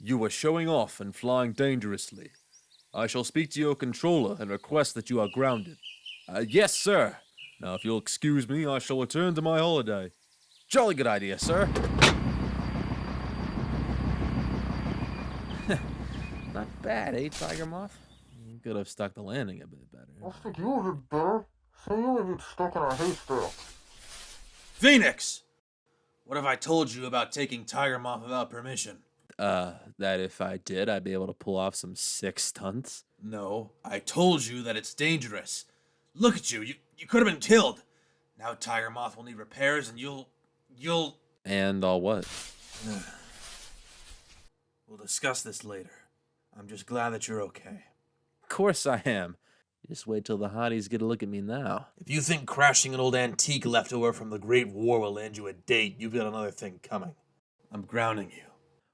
You were showing off and flying dangerously. I shall speak to your controller and request that you are grounded. Yes, sir. Now, if you'll excuse me, I shall return to my holiday. Jolly good idea, sir. Not bad, eh, Tigermoth? You could have stuck the landing a bit better. I think you would have better. So you would have stuck in a haystack. Phoenix! What have I told you about taking Tigermoth without permission? That if I did, I'd be able to pull off some sick stunts? No, I told you that it's dangerous. Look at you, you could have been killed. Now Tigermoth will need repairs and you'll... And I'll what? We'll discuss this later. I'm just glad that you're okay. Of course I am. Just wait till the hotties get a look at me now. If you think crashing an old antique leftover from the Great War will land you a date, you've got another thing coming. I'm grounding you.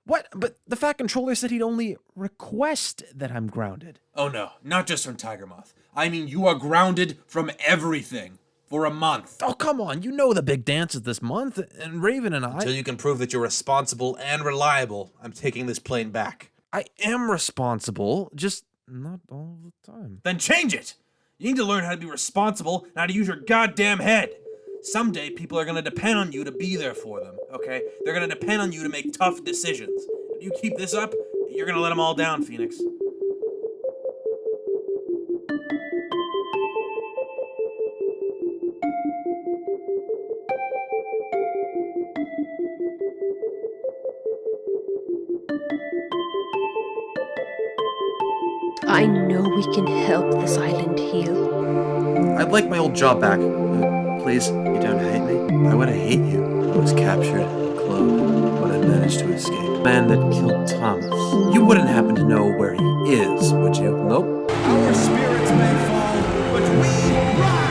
What? But the Fat Controller said he'd only request that I'm grounded. Oh no, not just from Tigermoth. I mean, you are grounded from everything. For a month. Oh, come on. You know the big dance is this month, and Raven and I... Until you can prove that you're responsible and reliable, I'm taking this plane back. I am responsible, just not all the time. Then change it! You need to learn how to be responsible and how to use your goddamn head. Someday, people are gonna depend on you to be there for them, okay? They're gonna depend on you to make tough decisions. If you keep this up, you're gonna let them all down, Phoenix. I know we can help this island heal. I'd like my old job back. Please, you don't hate me? Why would I hate you? I was captured, cloned, but I managed to escape. The man that killed Thomas. You wouldn't happen to know where he is, would you? Nope. Our spirits may fall, but we rise!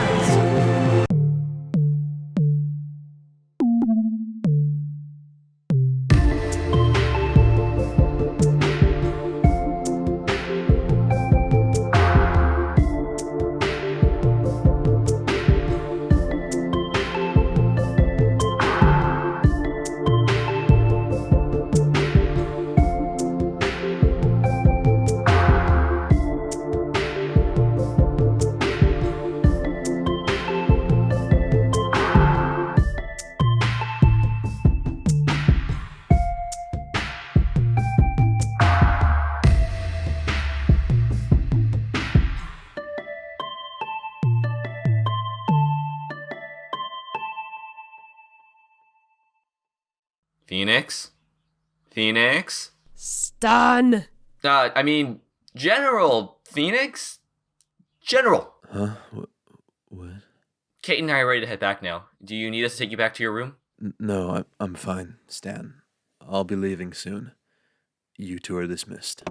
Phoenix? Phoenix? Stun! I mean, General Phoenix? General! Huh? What? Kate and I are ready to head back now. Do you need us to take you back to your room? No, I'm fine, Stan. I'll be leaving soon. You two are dismissed.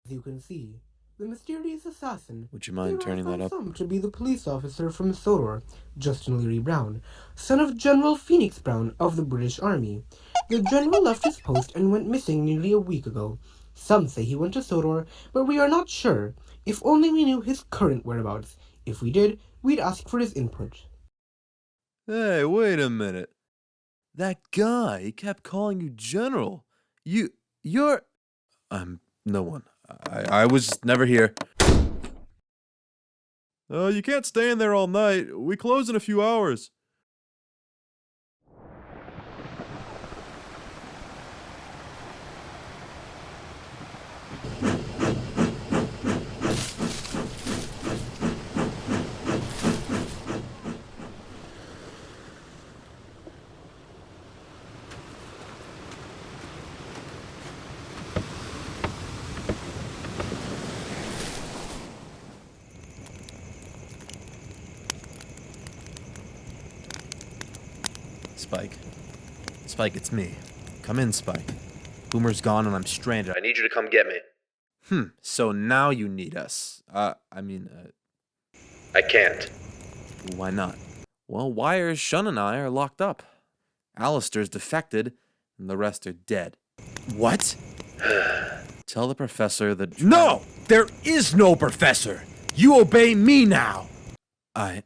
As you can see, the mysterious assassin... Would you mind turning that up? ...some to be the police officer from Sodor, Justin Leary Brown, son of General Phoenix Brown of the British Army. The general left his post and went missing nearly a week ago. Some say he went to Sodor, but we are not sure. If only we knew his current whereabouts. If we did, we'd ask for his input. Hey, wait a minute. That guy, he kept calling you General. You're... I'm no one. I was never here. You can't stay in there all night. We close in a few hours. Spike, it's me. Come in, Spike. Boomer's gone and I'm stranded. I need you to come get me. So now you need us. I can't. Why not? Well, Wires, Shun, and I are locked up. Alistair's defected, and the rest are dead. What? Tell the professor that... No! There is no professor! You obey me now! I...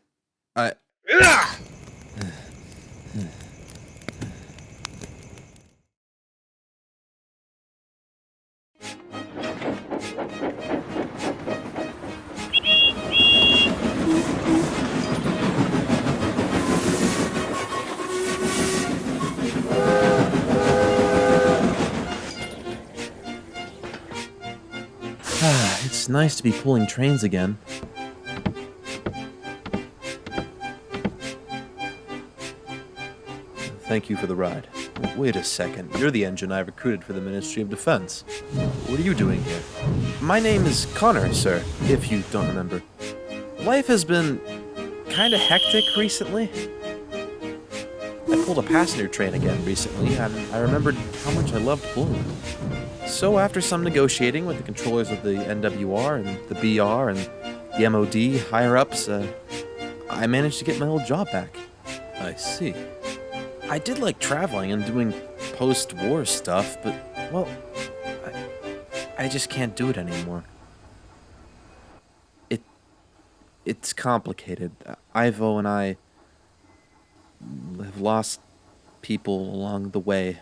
It's nice to be pulling trains again. Thank you for the ride. Wait a second, you're the engine I recruited for the Ministry of Defense. What are you doing here? My name is Connor, sir, if you don't remember. Life has been kinda hectic recently. I pulled a passenger train again recently, and I remembered how much I loved pulling them. So after some negotiating with the controllers of the NWR and the BR and the MOD higher-ups, I managed to get my old job back. I see. I did like traveling and doing post-war stuff, but, well, I just can't do it anymore. It's complicated. Ivo and I have lost people along the way.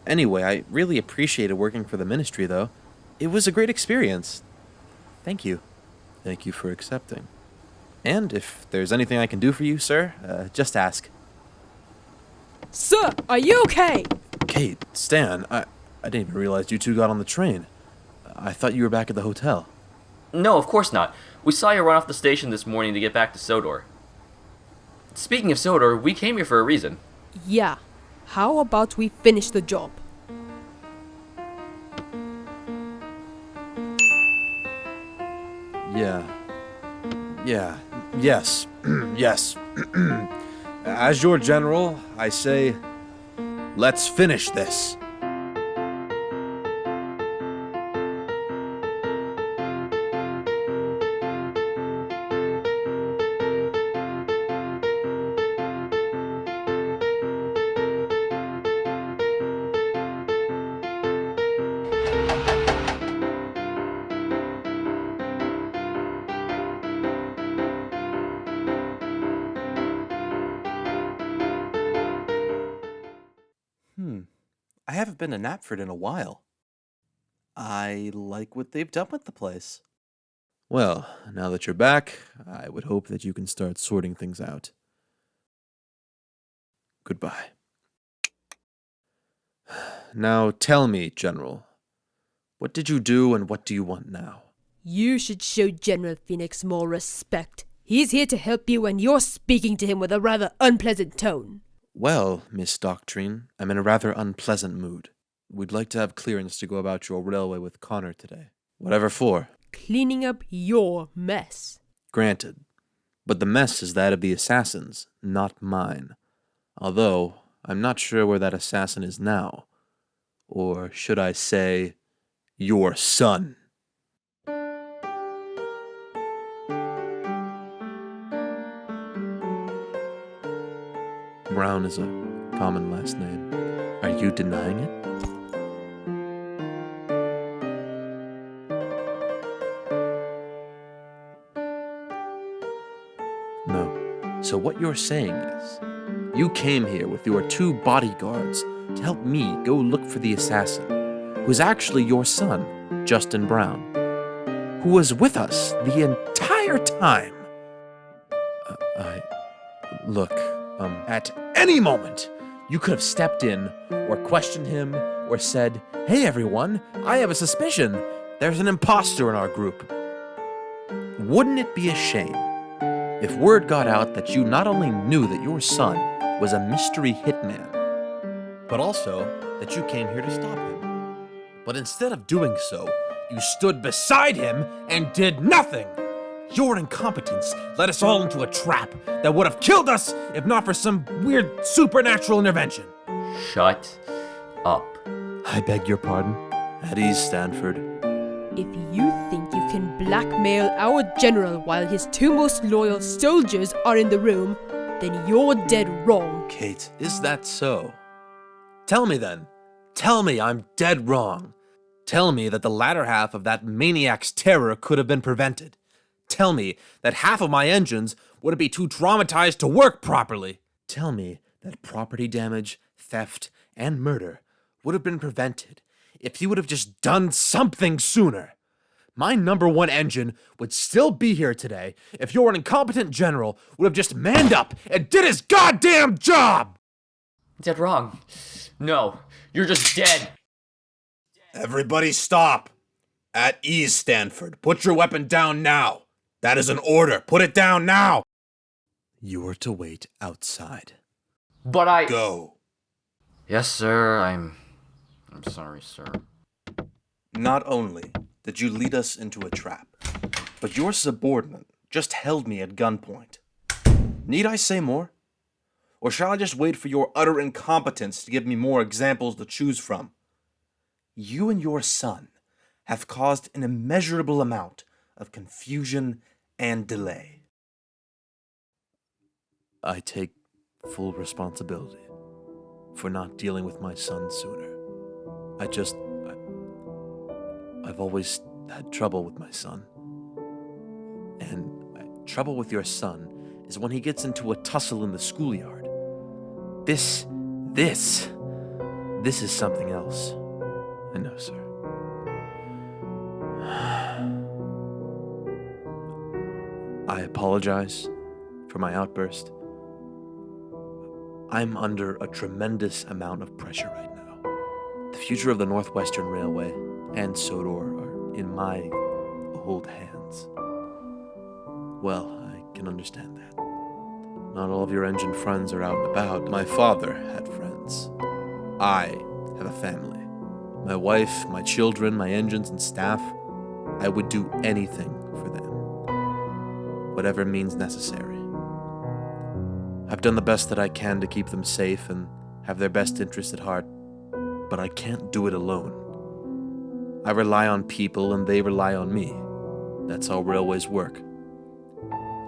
Anyway, I really appreciated working for the ministry, though. It was a great experience. Thank you. Thank you for accepting. And if there's anything I can do for you, sir, just ask. Sir, are you okay? Kate, Stan, I didn't even realize you two got on the train. I thought you were back at the hotel. No, of course not. We saw you run off the station this morning to get back to Sodor. Speaking of Sodor, we came here for a reason. Yeah. How about we finish the job? Yes. Yes. As your general, I say, let's finish this. I haven't been to Knapford in a while. I like what they've done with the place. Well, now that you're back, I would hope that you can start sorting things out. Goodbye. Now tell me, General, what did you do and what do you want now? You should show General Phoenix more respect. He's here to help you and you're speaking to him with a rather unpleasant tone. Well, Miss Doctrine, I'm in a rather unpleasant mood. We'd like to have clearance to go about your railway with Connor today. Whatever for. Cleaning up your mess. Granted. But the mess is that of the assassins, not mine. Although, I'm not sure where that assassin is now. Or should I say, your son. Brown is a common last name. Are you denying it? No. So what you're saying is, you came here with your 2 bodyguards to help me go look for the assassin, who's actually your son, Justin Brown, who was with us the entire time. Look, at any moment, you could have stepped in, or questioned him, or said, "Hey everyone, I have a suspicion. There's an imposter in our group." Wouldn't it be a shame if word got out that you not only knew that your son was a mystery hitman, but also that you came here to stop him? But instead of doing so, you stood beside him and did nothing. Your incompetence led us all into a trap that would have killed us if not for some weird supernatural intervention. Shut up. I beg your pardon. At ease, Stanford. If you think you can blackmail our general while his 2 most loyal soldiers are in the room, then you're dead wrong. Kate, is that so? Tell me then. Tell me I'm dead wrong. Tell me that the latter half of that maniac's terror could have been prevented. Tell me that half of my engines wouldn't be too traumatized to work properly. Tell me that property damage, theft, and murder would have been prevented if you would have just done something sooner. My #1 engine would still be here today if your incompetent general would have just manned up and did his goddamn job! Dead wrong. No, you're just dead. Everybody stop! At ease, Stanford. Put your weapon down now. That is an order. Put it down now. You are to wait outside. But I... Go. Yes, sir, I'm sorry, sir. Not only did you lead us into a trap, but your subordinate just held me at gunpoint. Need I say more? Or shall I just wait for your utter incompetence to give me more examples to choose from? You and your son have caused an immeasurable amount of confusion and delay. I take full responsibility for not dealing with my son sooner. I've always had trouble with my son. And trouble with your son is when he gets into a tussle in the schoolyard. This is something else. I know, sir. I apologize for my outburst. I'm under a tremendous amount of pressure right now. The future of the Northwestern Railway and Sodor are in my old hands. Well, I can understand that. Not all of your engine friends are out and about. My father had friends. I have a family. My wife, my children, my engines and staff. I would do anything for them. Whatever means necessary. I've done the best that I can to keep them safe and have their best interests at heart, but I can't do it alone. I rely on people and they rely on me. That's how railways work.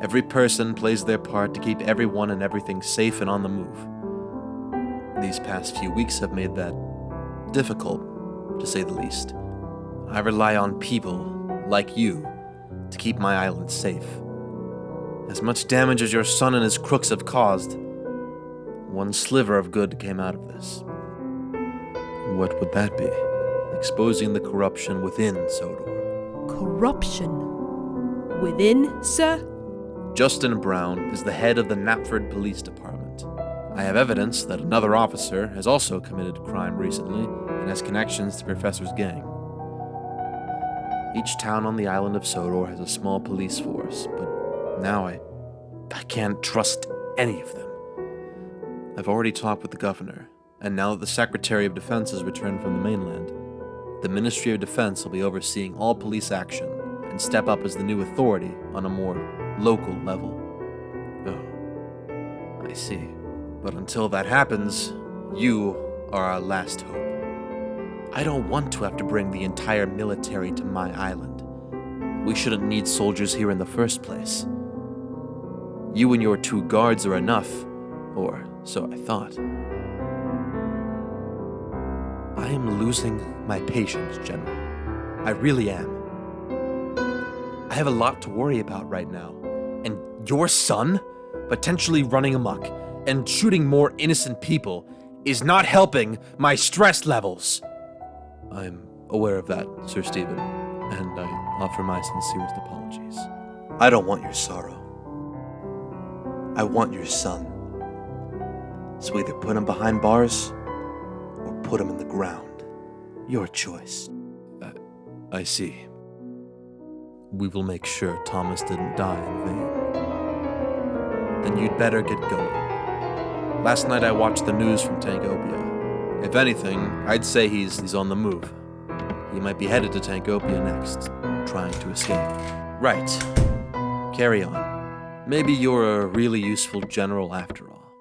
Every person plays their part to keep everyone and everything safe and on the move. These past few weeks have made that difficult, to say the least. I rely on people, like you, to keep my island safe. As much damage as your son and his crooks have caused, one sliver of good came out of this. What would that be? Exposing the corruption within Sodor. Corruption? Within, sir? Justin Brown is the head of the Knapford Police Department. I have evidence that another officer has also committed a crime recently and has connections to Professor's gang. Each town on the island of Sodor has a small police force, but now I can't trust any of them. I've already talked with the governor, and now that the Secretary of Defense has returned from the mainland, the Ministry of Defense will be overseeing all police action and step up as the new authority on a more local level. Oh, I see. But until that happens, you are our last hope. I don't want to have to bring the entire military to my island. We shouldn't need soldiers here in the first place. You and your 2 guards are enough, or so I thought. I am losing my patience, General. I really am. I have a lot to worry about right now. And your son, potentially running amok and shooting more innocent people, is not helping my stress levels. I'm aware of that, Sir Stephen, and I offer my sincerest apologies. I don't want your sorrow. I want your son. So either put him behind bars or put him in the ground. Your choice. I see. We will make sure Thomas didn't die in vain. Then you'd better get going. Last night I watched the news from Tankopia. If anything, I'd say he's on the move. He might be headed to Tankopia next, trying to escape. Right. Carry on. Maybe you're a really useful general after all.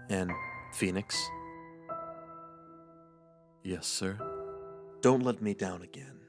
And Phoenix? Yes, sir? Don't let me down again.